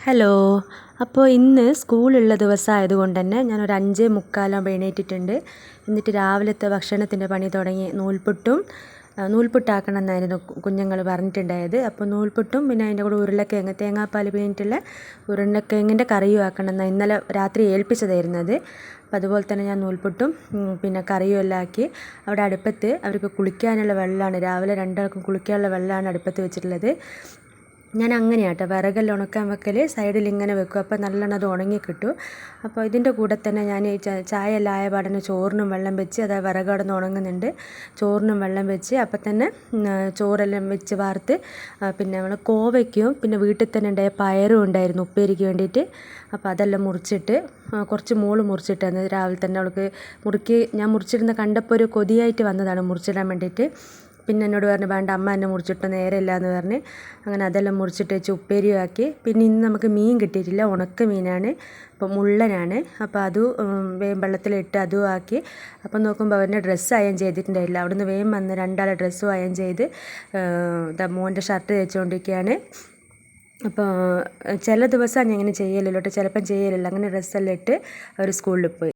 Hello. അപ്പോൾ ഇന്ന് സ്കൂളുള്ള ദിവസമായതുകൊണ്ട് തന്നെ ഞാനൊരു 5:45 എണീറ്റിട്ടുണ്ട്. എന്നിട്ട് രാവിലത്തെ ഭക്ഷണത്തിൻ്റെ പണി തുടങ്ങി. നൂൽപുട്ടാക്കണം എന്നായിരുന്നു കുഞ്ഞുങ്ങൾ പറഞ്ഞിട്ടുണ്ടായത്. അപ്പോൾ നൂൽപുട്ടും പിന്നെ അതിൻ്റെ കൂടെ ഉരുളക്കിഴങ്ങ് തേങ്ങാപ്പാൽ പിഴിഞ്ഞിട്ടുള്ള ഉരുളക്കിഴങ്ങിൻ്റെ കറിയും ആക്കണം എന്നാണ് ഇന്നലെ രാത്രി ഏൽപ്പിച്ചതായിരുന്നത്. അപ്പോൾ അതുപോലെ തന്നെ ഞാൻ നൂൽപുട്ടും പിന്നെ കറിയും എല്ലാം ആക്കി. അവിടെ അടുപ്പത്ത് അവർക്ക് കുളിക്കാനുള്ള വെള്ളമാണ്, രാവിലെ രണ്ടാൾക്കും കുളിക്കാനുള്ള വെള്ളമാണ് അടുപ്പത്ത് വെച്ചിട്ടുള്ളത്. ഞാൻ അങ്ങനെയാട്ടോ വിറകെല്ലാം ഉണക്കാൻ വെക്കൽ, സൈഡിൽ ഇങ്ങനെ വെക്കും, അപ്പോൾ നല്ലോണം അത് ഉണങ്ങി കിട്ടും. അപ്പോൾ ഇതിൻ്റെ കൂടെ തന്നെ ഞാൻ ചായ എല്ലാം ആയ പാടനെ ചോറിനും വെള്ളം വെച്ച്, അതായത് വിറക് അവിടെ നിന്ന് ഉണങ്ങുന്നുണ്ട്, ചോറിനും വെള്ളം വെച്ച് അപ്പം തന്നെ ചോറെല്ലാം വെച്ച് വാർത്ത്. പിന്നെ നമ്മൾ കോവയ്ക്കും പിന്നെ വീട്ടിൽ തന്നെ ഉണ്ടായ പയറും ഉണ്ടായിരുന്നു ഉപ്പേരിക്ക് വേണ്ടിയിട്ട്. അപ്പോൾ അതെല്ലാം മുറിച്ചിട്ട് കുറച്ച് മോള് മുറിച്ചിട്ടാണ് രാവിലെ തന്നെ അവൾക്ക് ഞാൻ മുറിച്ചിരുന്ന കണ്ടപ്പോൾ ഒരു കൊതിയായിട്ട് വന്നതാണ് മുറിച്ചിടാൻ വേണ്ടിയിട്ട്. പിന്നെ എന്നോട് പറഞ്ഞു വേണ്ട അമ്മ എന്നെ മുറിച്ചിട്ട് നേരമില്ല എന്ന് പറഞ്ഞ് അങ്ങനെ അതെല്ലാം മുറിച്ചിട്ട് വെച്ച് ഉപ്പേരിയും ആക്കി. പിന്നെ ഇന്ന് നമുക്ക് മീൻ കിട്ടിയിട്ടില്ല, ഉണക്ക മീനാണ്, അപ്പോൾ മുള്ളനാണ്. അപ്പോൾ വേഗം വെള്ളത്തിലിട്ട് അതും ആക്കി. അപ്പം നോക്കുമ്പോൾ അവൻ്റെ ഡ്രസ്സ് അയൺ ചെയ്തിട്ടുണ്ടായില്ല. അവിടുന്ന് വേഗം വന്ന് രണ്ടാളെ ഡ്രസ്സും അയൺ ചെയ്ത് മോൻ്റെ ഷർട്ട് തേച്ചുകൊണ്ടിരിക്കുകയാണ്. അപ്പോൾ ചില ദിവസം ഞാൻ ഇങ്ങനെ ചെയ്യലില്ല കേട്ടോ, ചിലപ്പം ചെയ്യലില്ല. അങ്ങനെ ഡ്രസ്സെല്ലാം ഇട്ട് അവർ സ്കൂളിൽ പോയി.